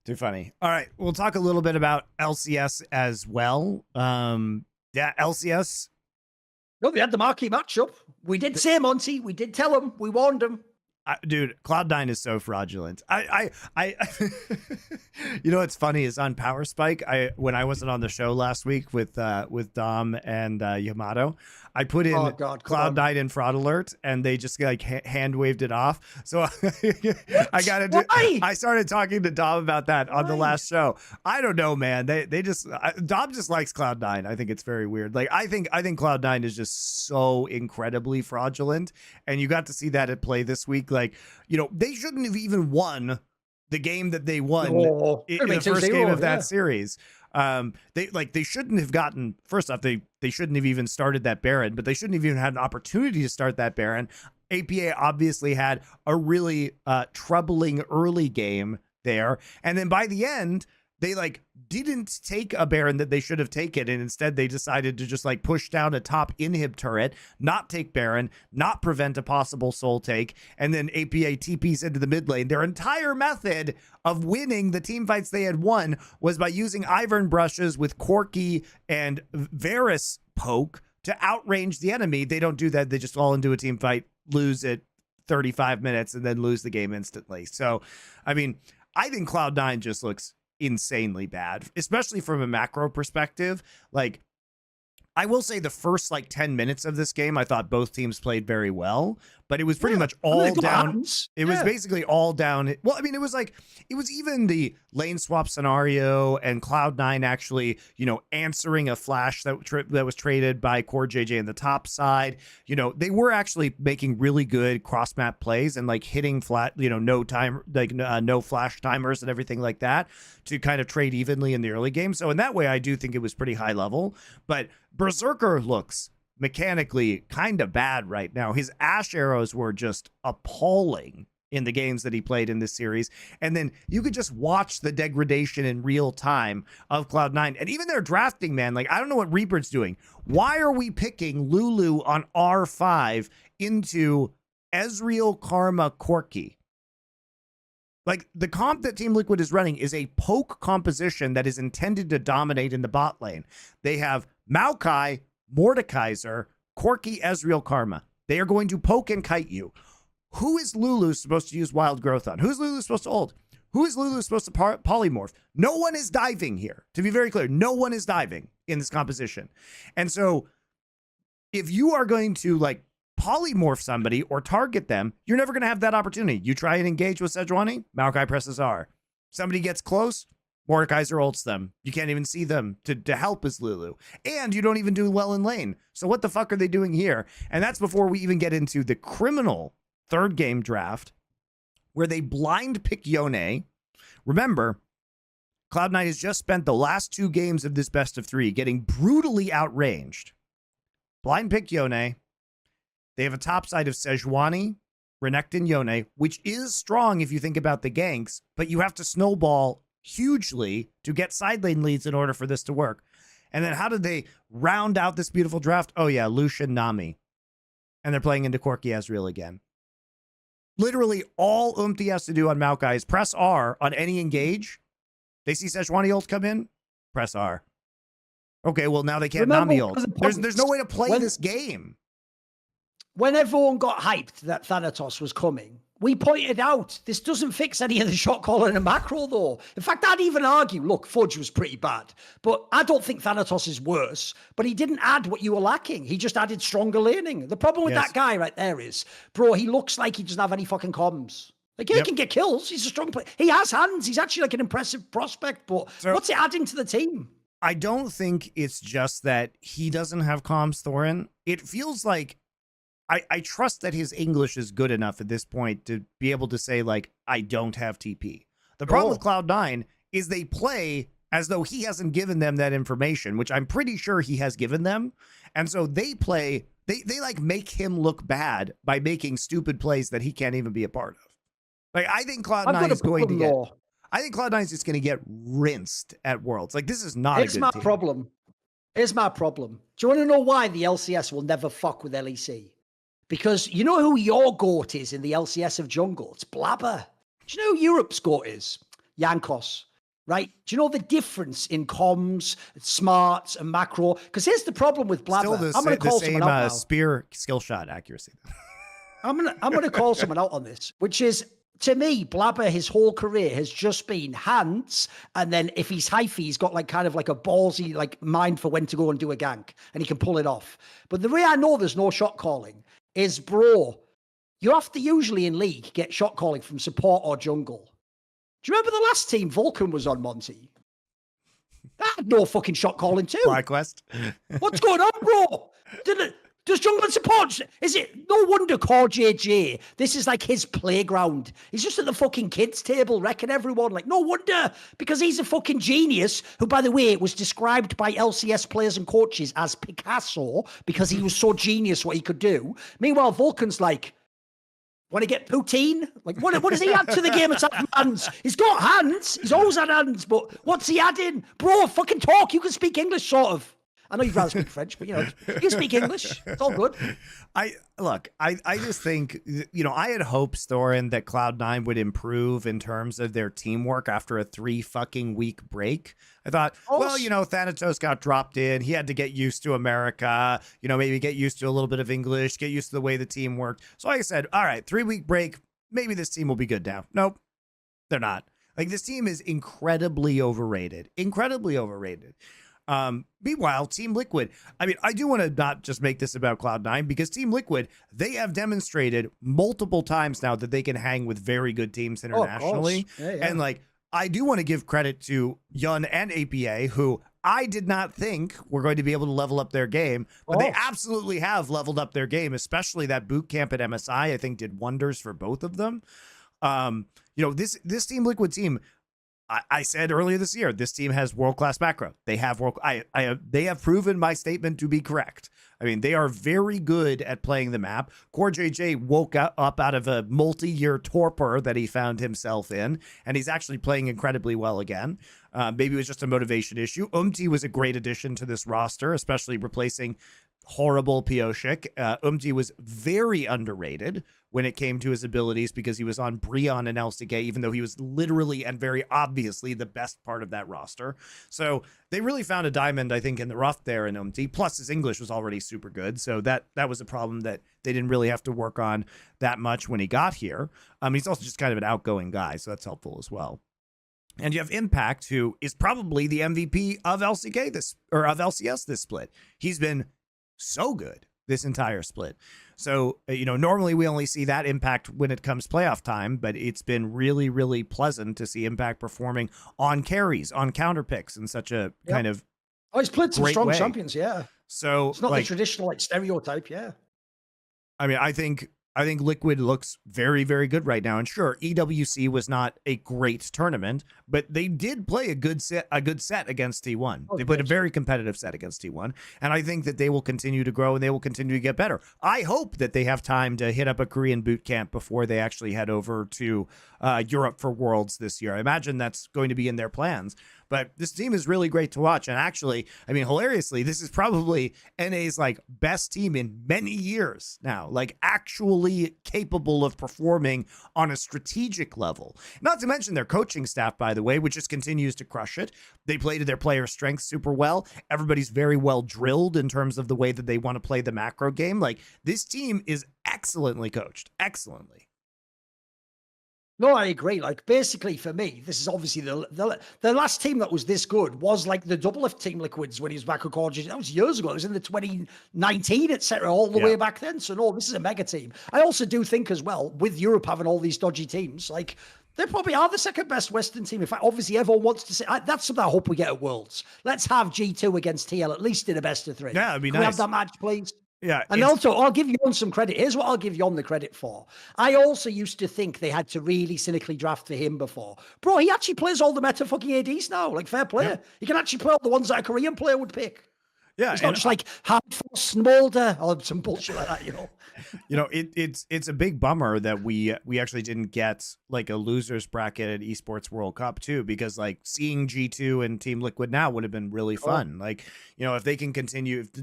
Too funny. All right, we'll talk a little bit about LCS as well. Yeah, LCS. No, they had the marquee matchup. We did say, Monty. We did tell them. We warned them. Dude, Cloud9 is so fraudulent. You know what's funny is on Power Spike. when I wasn't on the show last week with Dom and Yamato, I put in Cloud9 in fraud alert, and they just like hand waved it off. So I started talking to Dom about that on the last show. I don't know, man. Dom just likes Cloud9. I think it's very weird. Like I think Cloud9 is just so incredibly fraudulent, and you got to see that at play this week. Like, you know, they shouldn't have even won the game that they won in the first game of that series. They shouldn't have gotten, first off, they shouldn't have even started that Baron, but they shouldn't have even had an opportunity to start that Baron. APA obviously had a really troubling early game there. And then by the end, they like didn't take a Baron that they should have taken, and instead they decided to just like push down a top inhib turret, not take Baron, not prevent a possible soul take, and then APA TPs into the mid lane. Their entire method of winning the team fights they had won was by using Ivern brushes with Corki and Varus poke to outrange the enemy. They don't do that. They just fall into a team fight, lose it 35 minutes, and then lose the game instantly. So, I mean, I think Cloud9 just looks insanely bad, especially from a macro perspective. Like, I will say the first like 10 minutes of this game, I thought both teams played very well, but it was pretty much all down. It was basically all down. Well, I mean, it was even the lane swap scenario and Cloud9 actually, you know, answering a flash that was traded by Core JJ in the top side. You know, they were actually making really good cross map plays and like hitting flat, you know, no flash timers and everything like that to kind of trade evenly in the early game. So in that way, I do think it was pretty high level, but Berserker looks mechanically kind of bad right now. His Ash arrows were just appalling in the games that he played in this series. And then you could just watch the degradation in real time of Cloud9. And even their drafting, man, like, I don't know what Reaper's doing. Why are we picking Lulu on R5 into Ezreal, Karma, Corki? Like, the comp that Team Liquid is running is a poke composition that is intended to dominate in the bot lane. They have Maokai, Mordekaiser, Corki, Ezreal, Karma. They are going to poke and kite you. Who is Lulu supposed to use wild growth on? Who's Lulu supposed to ult? Who is Lulu supposed to polymorph? No one is diving here. To be very clear, no one is diving in this composition. And so if you are going to like polymorph somebody or target them, you're never going to have that opportunity. You try and engage with Sejuani, Maokai presses R. Somebody gets close, Mordekaiser ults them. You can't even see them to help as Lulu. And you don't even do well in lane. So what the fuck are they doing here? And that's before we even get into the criminal third game draft where they blind pick Yone. Remember, Cloud9 has just spent the last 2 games of this best of 3 getting brutally outranged. Blind pick Yone. They have a top side of Sejuani, Renekton, Yone, which is strong if you think about the ganks, but you have to snowball hugely to get side lane leads in order for this to work. And then how did they round out this beautiful draft? Oh yeah, Lucian, Nami. And they're playing into Corki Ezreal again. Literally all Umti has to do on Maokai is press R on any engage. They see Sejuani ult come in, press R. Okay, well now they can't Nami ult. There's no way to play this game. When everyone got hyped that Thanatos was coming, we pointed out this doesn't fix any of the shot calling and macro, though. In fact, I'd even argue, look, Fudge was pretty bad, but I don't think Thanatos is worse, but he didn't add what you were lacking. He just added stronger laning. The problem with that guy right there is, bro, he looks like he doesn't have any fucking comms. Like, he can get kills. He's a strong player. He has hands. He's actually like an impressive prospect, but what's it adding to the team? I don't think it's just that he doesn't have comms, Thorin. It feels like I trust that his English is good enough at this point to be able to say, like, I don't have TP. The problem with Cloud9 is they play as though he hasn't given them that information, which I'm pretty sure he has given them. And so they play, they like make him look bad by making stupid plays that he can't even be a part of. Like, I think Cloud9 is going to get, I think Cloud9 is just going to get rinsed at Worlds. Like, this is not a good team. Here's my problem. Here's my problem. Do you want to know why the LCS will never fuck with LEC? Because you know who your GOAT is in the LCS of jungle? It's Blabber. Do you know who Europe's GOAT is? Jankos. right? Do you know the difference in comms, smarts, and macro? Because here's the problem with Blabber. Still I'm going to call same someone out now. spear skill shot accuracy. I'm gonna call someone out on this, which is, to me, Blabber, his whole career has just been hands, and then if he's hyphy, he's got like kind of like a ballsy like mind for when to go and do a gank, and he can pull it off. But the way I know there's no shot calling is, bro, you have to usually in League get shot calling from support or jungle. Do you remember the last team Vulcan was on, Monty? That had no fucking shot calling too. FlyQuest. What's going on, bro? Does jungle and support? Is it no wonder Core JJ? This is like his playground. He's just at the fucking kids' table, wrecking everyone. Like, no wonder, because he's a fucking genius. Who, by the way, was described by LCS players and coaches as Picasso because he was so genius what he could do. Meanwhile, Vulcan's like, want to get poutine? Like, what does he add to the game aside from hands? He's got hands. He's always had hands, but what's he adding? Bro, fucking talk. You can speak English, sort of. I know you'd rather speak French, but, you know, you can speak English. It's all good. I just think, you know, I had hopes, Thorin, that Cloud9 would improve in terms of their teamwork after a 3-fucking-week break. I thought, well, you know, Thanatos got dropped in. He had to get used to America, you know, maybe get used to a little bit of English, get used to the way the team worked. So I said, all right, 3-week break, maybe this team will be good now. Nope, they're not. Like, this team is incredibly overrated. Incredibly overrated. Meanwhile, Team Liquid, I mean, I do want to not just make this about Cloud9, because Team Liquid, they have demonstrated multiple times now that they can hang with very good teams internationally. And like, I do want to give credit to Yun and APA, who I did not think were going to be able to level up their game, but they absolutely have leveled up their game, especially that boot camp at MSI, I think did wonders for both of them. You know, this Team Liquid team, I said earlier this year, this team has world-class macro. They have they have proven my statement to be correct. I mean, they are very good at playing the map. Core JJ woke up out of a multi-year torpor that he found himself in, and he's actually playing incredibly well again. Maybe it was just a motivation issue. was a great addition to this roster, especially replacing horrible Pioshik. Was very underrated when it came to his abilities because he was on Breon and LCK, even though he was literally and very obviously the best part of that roster. So they really found a diamond, I think, in the rough there in plus his English was already super good. So that was a problem that they didn't really have to work on that much when he got here. He's also just kind of an outgoing guy, so that's helpful as well. And you have Impact, who is probably the MVP of LCK of LCS this split. He's been so good this entire split. So, you know, normally we only see that Impact when it comes playoff time, but it's been really, really pleasant to see Impact performing on carries, on counter picks in such a kind of he's played some strong way. Champions, yeah. So it's not like the traditional like stereotype, yeah. I mean, I think Liquid looks very, very good right now. And sure, EWC was not a great tournament, but they did play a good set against T1. They played a very competitive set against T1. And I think that they will continue to grow and they will continue to get better. I hope that they have time to hit up a Korean boot camp before they actually head over to Europe for Worlds this year. I imagine that's going to be in their plans. But this team is really great to watch. And actually, I mean, hilariously, this is probably NA's like best team in many years now, like actually capable of performing on a strategic level. Not to mention their coaching staff, by the way, which just continues to crush it. They play to their player strengths super well. Everybody's very well drilled in terms of the way that they want to play the macro game. Like, this team is excellently coached, excellently. No, I agree. Like, basically, for me, this is obviously the last team that was this good was like the double F Team Liquids when he was back at Corgi. That was years ago. It was in the 2019, etc., all the way back then. So no, this is a mega team. I also do think as well, with Europe having all these dodgy teams, like, they probably are the second best Western team. In fact, obviously, everyone wants to say that's something I hope we get at Worlds. Let's have G2 against TL at least in a best of 3. Yeah, it'd be nice. We have that match, please. Yeah. And also, I'll give Yon some credit. Here's what I'll give Yon the credit for. I also used to think they had to really cynically draft for him before. Bro, he actually plays all the meta fucking ADs now. Like, fair play. Yeah. He can actually play all the ones that a Korean player would pick. Yeah. It's not just like Hardforce Smolder or some bullshit like that, you know. You know, it's a big bummer that we actually didn't get like a losers bracket at Esports World Cup too, because like seeing G2 and Team Liquid now would have been really fun. Like, you know, if the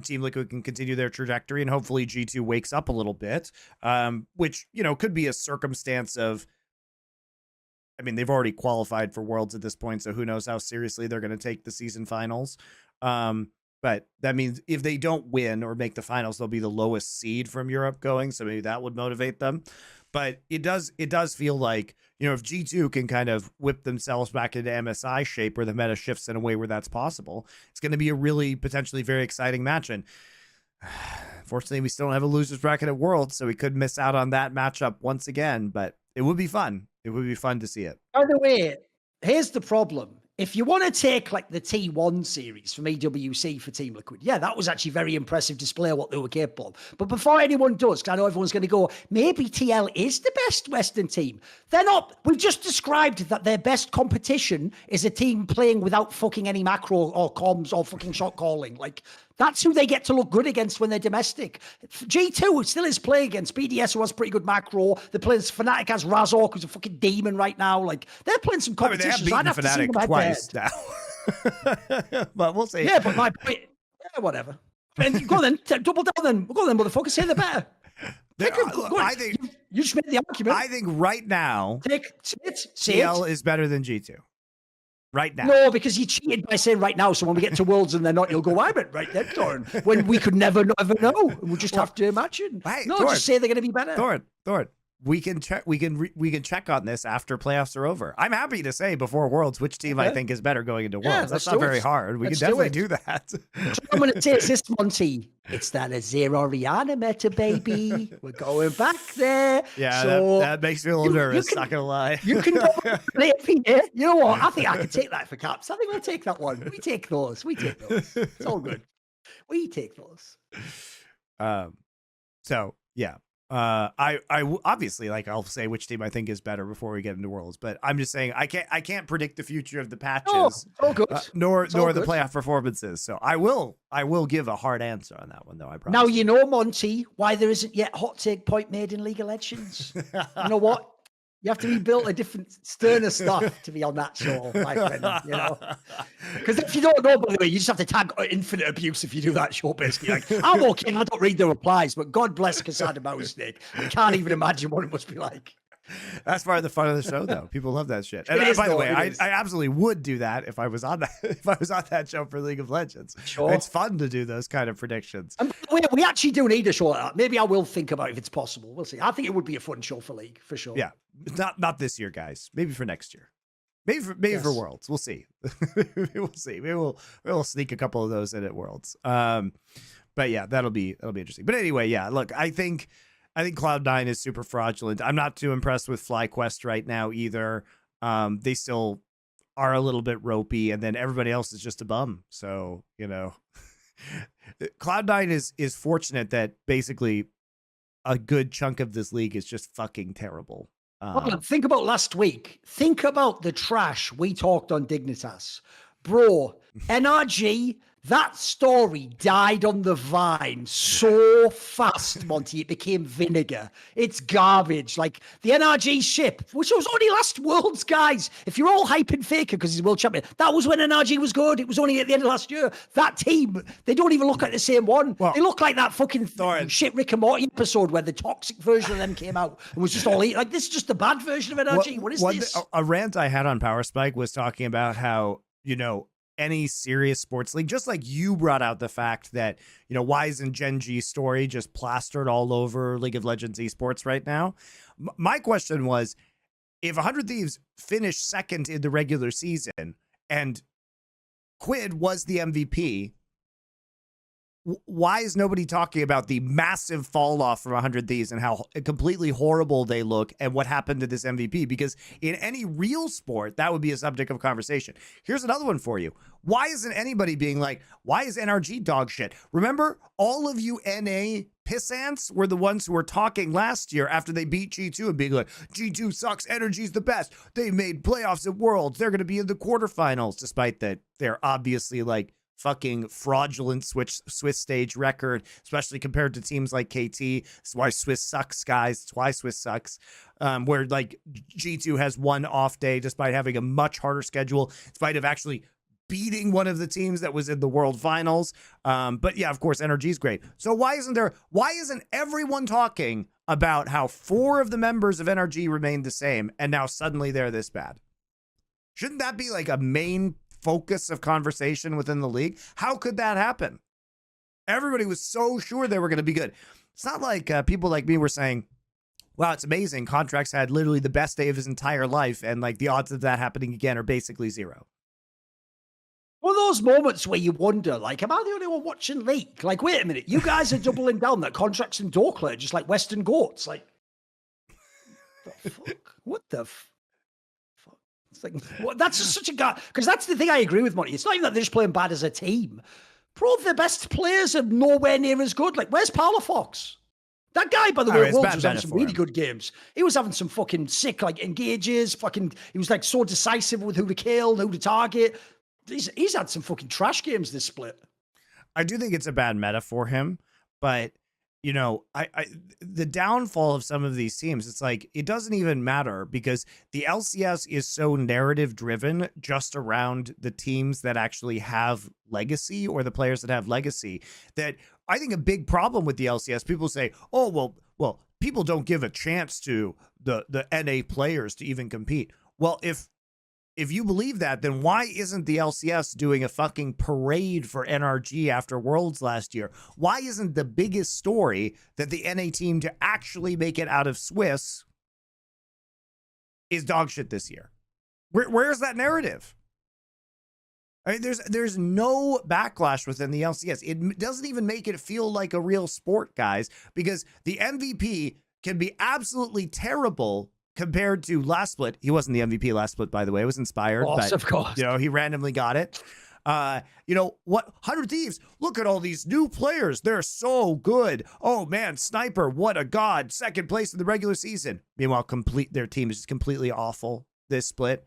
Team Liquid can continue their trajectory and hopefully G2 wakes up a little bit, which, you know, could be a circumstance of, I mean, they've already qualified for Worlds at this point, so who knows how seriously they're going to take the season finals. But that means if they don't win or make the finals, they'll be the lowest seed from Europe going. So maybe that would motivate them. But it does feel like, if G2 can kind of whip themselves back into MSI shape where the meta shifts in a way where that's possible, it's going to be a really potentially very exciting match. And fortunately, we still don't have a loser's bracket at Worlds, so we could miss out on that matchup once again. But it would be fun. It would be fun to see it. By the way, here's the problem. If you want to take like the T1 series from EWC for Team Liquid, yeah, that was actually very impressive display of what they were capable of. But before anyone does, because I know everyone's going to go, maybe TL is the best Western team. They're not. We've just described that their best competition is a team playing without fucking any macro or comms or fucking shot calling. Like, that's who they get to look good against when they're domestic. G2 still is playing against BDS, who has pretty good macro. They're playing Fnatic as Razork, who's a fucking demon right now. Like, they're playing some competitions. They have beaten Fnatic twice now. But we'll see. Yeah, but my point, whatever. And go then, double down then. Go then, motherfucker. Say they're better. I think you just made the argument. I think right now, say TL is better than G2. Right now. No, because you cheated by saying right now. So when we get to Worlds and they're not, you'll go, I meant right then, Thorin. When we could never know. We'll just have to imagine. Hey, no, Thorin, just say they're going to be better. Thorin. We can check. We can check on this after playoffs are over. I'm happy to say before Worlds which team I think is better going into Worlds. That's not very hard. We can definitely do that. So I'm going to say this, Monty. It's that a zero Rihanna meta, baby. We're going back there. Yeah, so that makes me a little nervous. Not gonna lie. You can play it for you. You know what? I think I can take that for caps. I think we'll take that one. We take those. It's all good. We take those. So yeah. I obviously, like, I'll say which team I think is better before we get into Worlds, but I'm just saying I can't predict the future of the patches, nor the playoff performances. So I will give a hard answer on that one, though. I promise. Now you know, Monty, why there isn't yet hot take point made in League of Legends. You know what? You have to rebuild a different, sterner stuff to be on that show, my friend, Because if you don't know, by the way, you just have to tag Infinite Abuse if you do that show, basically. Like, I'm okay, I don't read the replies, but God bless Casada Mousesnake. I can't even imagine what it must be like. That's part of the fun of the show, though. People love that shit. And by the way, I absolutely would do that if I was on that. If I was on that show for League of Legends, sure. It's fun to do those kind of predictions. And we actually do need a show like that. Maybe I will think about it if it's possible. We'll see. I think it would be a fun show for League for sure. Yeah, not this year, guys. Maybe for next year. Maybe for Worlds. We'll see. We'll see. Maybe we'll sneak a couple of those in at Worlds. But yeah, that'll be interesting. But anyway, yeah. Look, I think Cloud9 is super fraudulent. I'm not too impressed with FlyQuest right now either. They still are a little bit ropey, and then everybody else is just a bum. So, Cloud9 is fortunate that basically a good chunk of this league is just fucking terrible. Think about last week. Think about the trash we talked on Dignitas. Bro, NRG, that story died on the vine so fast, Monty. It became vinegar. It's garbage. Like the NRG ship, which was only last Worlds, guys. If you're all hyping Faker because he's world champion, that was when NRG was good. It was only at the end of last year. That team, they don't even look like the same one. Well, they look like that fucking shit Rick and Morty episode where the toxic version of them came out and was just all like, this is just the bad version of NRG. What is this? A rant I had on Power Spike was talking about how, any serious sports league, just like you brought out the fact that, why isn't Gen G's story just plastered all over League of Legends esports right now? My question was, if 100 Thieves finished second in the regular season and Quid was the MVP, why is nobody talking about the massive fall off from 100 Thieves and how completely horrible they look and what happened to this MVP? Because in any real sport, that would be a subject of conversation. Here's another one for you. Why isn't anybody being like, why is NRG dog shit? Remember, all of you NA pissants were the ones who were talking last year after they beat G2 and being like, G2 sucks, NRG's the best. They made playoffs at Worlds. They're going to be in the quarterfinals, despite that they're obviously like fucking fraudulent Swiss stage record, especially compared to teams like KT. That's why Swiss sucks, guys. That's why Swiss sucks. Where like G2 has one off day despite having a much harder schedule, despite of actually beating one of the teams that was in the World Finals. But yeah, of course, NRG is great. So why isn't everyone talking about how 4 of the members of NRG remained the same and now suddenly they're this bad? Shouldn't that be like a main focus of conversation within the league? How could that happen? Everybody was so sure they were going to be good. It's not like people like me were saying, wow, it's amazing. Contracts had literally the best day of his entire life, and like the odds of that happening again are basically 0. One of those moments where you wonder, like, am I the only one watching League? Like, wait a minute, you guys are doubling down that contracts in Dorkler just like Western Goats. Like, the fuck? What the fuck? It's like, what? That's just such a guy. Because that's the thing I agree with, Monty. It's not even that they're just playing bad as a team. Bro, the best players are nowhere near as good. Like, where's Paula Fox? That guy, by the way, Wolves was having some really good games. He was having some fucking sick, like, engages. He was, like, so decisive with who to kill, who to target. He's had some fucking trash games this split. I do think it's a bad meta for him, but you know, the downfall of some of these teams, it's like it doesn't even matter because the LCS is so narrative driven just around the teams that actually have legacy or the players that have legacy, that I think a big problem with the LCS, people say, oh, well, people don't give a chance to the NA players to even compete. Well, if you believe that, then why isn't the LCS doing a fucking parade for NRG after Worlds last year? Why isn't the biggest story that the NA team to actually make it out of Swiss is dog shit this year? Where's that narrative? I mean, there's no backlash within the LCS. It doesn't even make it feel like a real sport, guys, because the MVP can be absolutely terrible compared to last split. He wasn't the MVP last split, by the way. It was inspired, but of course, you know, he randomly got it. You know what? 100 Thieves. Look at all these new players. They're so good. Oh man, Sniper, what a god! 2nd place in the regular season. Meanwhile, their team is just completely awful this split.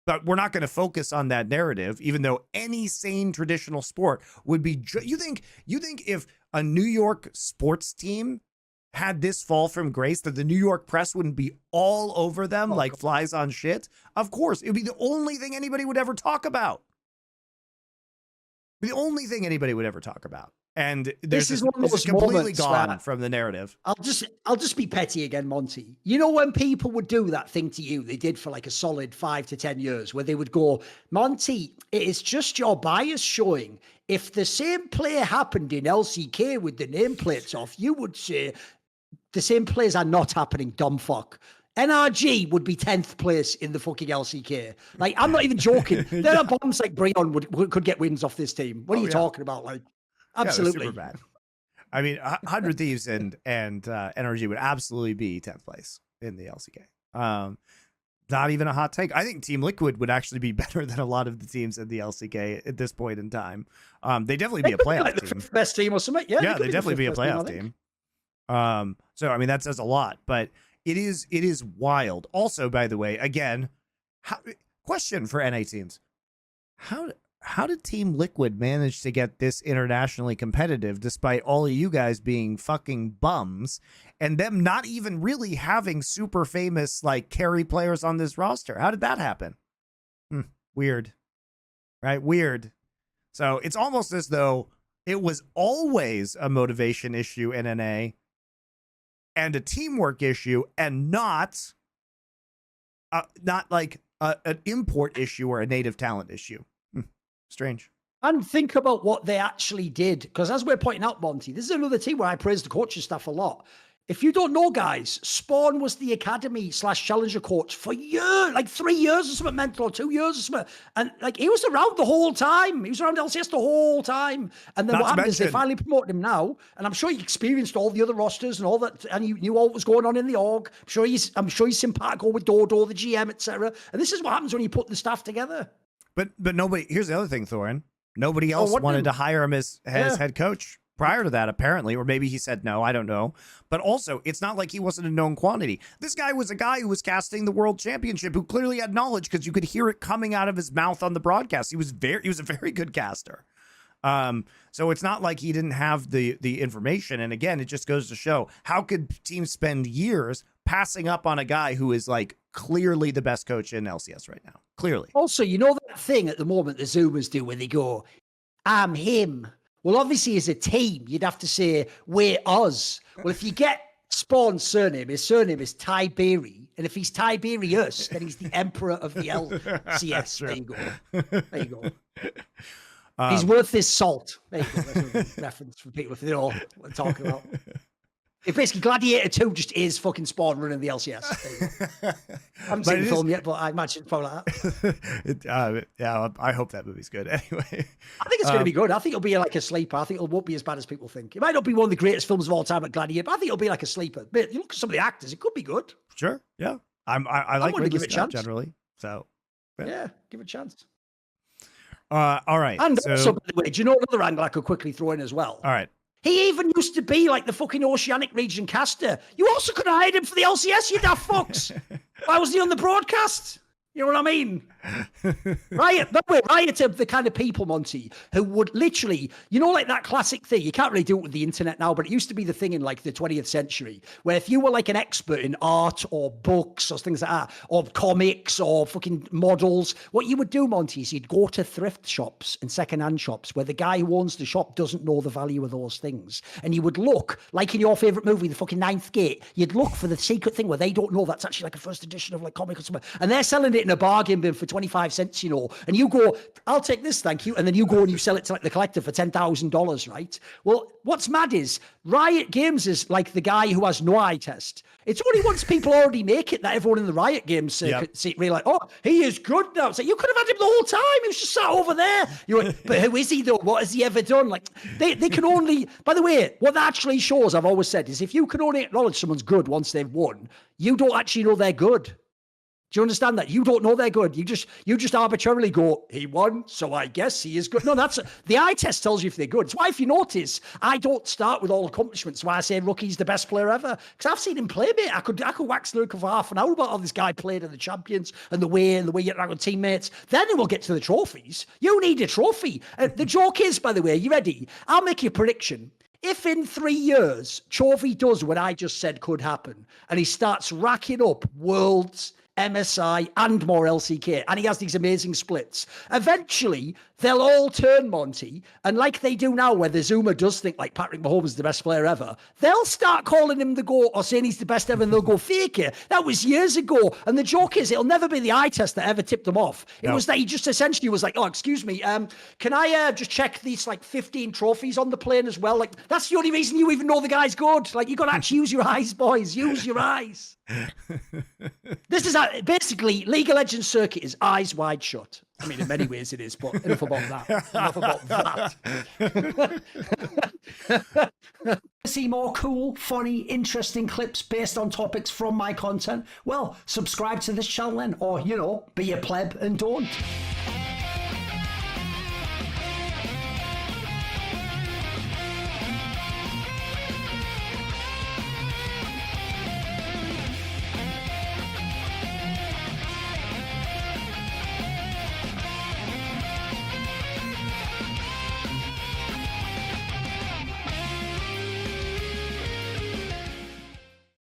But we're not going to focus on that narrative, even though any sane traditional sport would be. You think if a New York sports team had this fall from grace, that the New York press wouldn't be all over them like flies on shit? Of course, it would be the only thing anybody would ever talk about. The only thing anybody would ever talk about. And this is completely gone from the narrative. I'll just be petty again, Monty. You know when people would do that thing to you, they did for like a solid 5 to 10 years, where they would go, Monty, it is just your bias showing. If the same play happened in LCK with the nameplates off, you would say the same plays are not happening, dumb fuck. NRG would be 10th place in the fucking LCK. Like, I'm not even joking. There are bombs like Breon could get wins off this team. What are you talking about? Like, absolutely. Super bad. I mean, 100 Thieves and NRG would absolutely be 10th place in the LCK. Not even a hot take. I think Team Liquid would actually be better than a lot of the teams in the LCK at this point in time. They definitely be a playoff team. The best team or something. Yeah, they definitely be a playoff team. So I mean, that says a lot, but it is wild. Also, by the way, again, question for NA teams: how did Team Liquid manage to get this internationally competitive despite all of you guys being fucking bums and them not even really having super famous like carry players on this roster? How did that happen? Weird, right? Weird. So it's almost as though it was always a motivation issue in NA and a teamwork issue, and not like an import issue or a native talent issue. Strange. And think about what they actually did, because as we're pointing out, Monty, this is another team where I praise the coaching staff a lot. If you don't know, guys, Spawn was the academy / challenger coach for years, like 3 years or something mental, or 2 years or something. And like, he was around the whole time. He was around LCS the whole time. And then what happened is they finally promoted him now. And I'm sure he experienced all the other rosters and all that. And he knew all what was going on in the org. I'm sure he's simpatico with Dodo, the GM, etc. And this is what happens when you put the staff together. But nobody, here's the other thing, Thorin. Nobody else wanted to hire him as head coach prior to that, apparently, or maybe he said no, I don't know. But also, it's not like he wasn't a known quantity. This guy was a guy who was casting the World Championship, who clearly had knowledge because you could hear it coming out of his mouth on the broadcast. He was a very good caster. So it's not like he didn't have the information. And again, it just goes to show, how could teams spend years passing up on a guy who is like clearly the best coach in LCS right now. Clearly. Also, you know that thing at the moment the Zoomers do where they go, I'm him. Well, obviously, as a team, you'd have to say, we're us. Well, if you get Spawn's surname, his surname is Tiberi. And if he's Tiberius, then he's the emperor of the LCS. There you go. There you go. He's worth his salt. There you go. That's a reference for people if they know what we're talking about. If basically Gladiator 2 just is fucking Spawn running the LCS. I haven't seen the film yet, but I imagine it's probably like that. Yeah, I hope that movie's good. Anyway, I think it's going to be good. I think it'll be like a sleeper. I think it won't be as bad as people think. It might not be one of the greatest films of all time like Gladiator, but I think it'll be like a sleeper. But you look at some of the actors, it could be good. Sure. Yeah. I like to give Ridley it a Scott chance. generally. So yeah, give it a chance. All right. And also, by the way, do you know another angle I could quickly throw in as well? All right. He even used to be like the fucking Oceanic region caster. You also could have hired him for the LCS, you daft fucks. Why wasn't he on the broadcast? You know what I mean? Riot, by the way, Riot are the kind of people, Monty, who would literally, you know, like that classic thing. You can't really do it with the internet now, but it used to be the thing in like the 20th century, where if you were like an expert in art or books or things like that, or comics or fucking models, what you would do, Monty, is you'd go to thrift shops and secondhand shops where the guy who owns the shop doesn't know the value of those things. And you would look, like in your favorite movie, The fucking Ninth Gate, you'd look for the secret thing where they don't know that's actually like a first edition of like comic or something. And they're selling it in a bargain bin for 25 cents, you know, and you go, I'll take this, thank you. And then you go and you sell it to like the collector for $10,000, right? Well, what's mad is Riot Games is like the guy who has no eye test. It's only once people already make it that everyone in the Riot Games circuit see really like, oh, he is good now. It's like, you could have had him the whole time. He was just sat over there. You're like, but who is he though? What has he ever done? Like they can only, by the way, what that actually shows, I've always said, is if you can only acknowledge someone's good once they've won, you don't actually know they're good. Do you understand that? You don't know they're good. You just arbitrarily go, he won, so I guess he is good. No, that's the eye test tells you if they're good. It's why, if you notice, I don't start with all accomplishments. Why I say Rookie's the best player ever, because I've seen him play, mate. I could wax lyrical for half an hour about how this guy played in the Champions and the way you interact with teammates. Then we'll get to the trophies. You need a trophy. The joke is, by the way, you ready? I'll make you a prediction. If in 3 years Chovy does what I just said could happen, and he starts racking up worlds, MSI and more LCK, and he has these amazing splits, eventually they'll all turn, Monty, and like they do now where the Zoomer does think like Patrick Mahomes is the best player ever, they'll start calling him the GOAT or saying he's the best ever, and they'll go, fake it. That was years ago. And the joke is, it'll never be the eye test that ever tipped him off. It was that he just essentially was like, oh, excuse me, can I just check these like 15 trophies on the plane as well? Like, that's the only reason you even know the guy's good. Like, you got to actually use your eyes, boys. Use your eyes. This is basically League of Legends circuit is eyes wide shut. I mean, in many ways it is, but enough about that. Enough about that. See more cool, funny, interesting clips based on topics from my content? Well, subscribe to this channel then, or, you know, be a pleb and don't.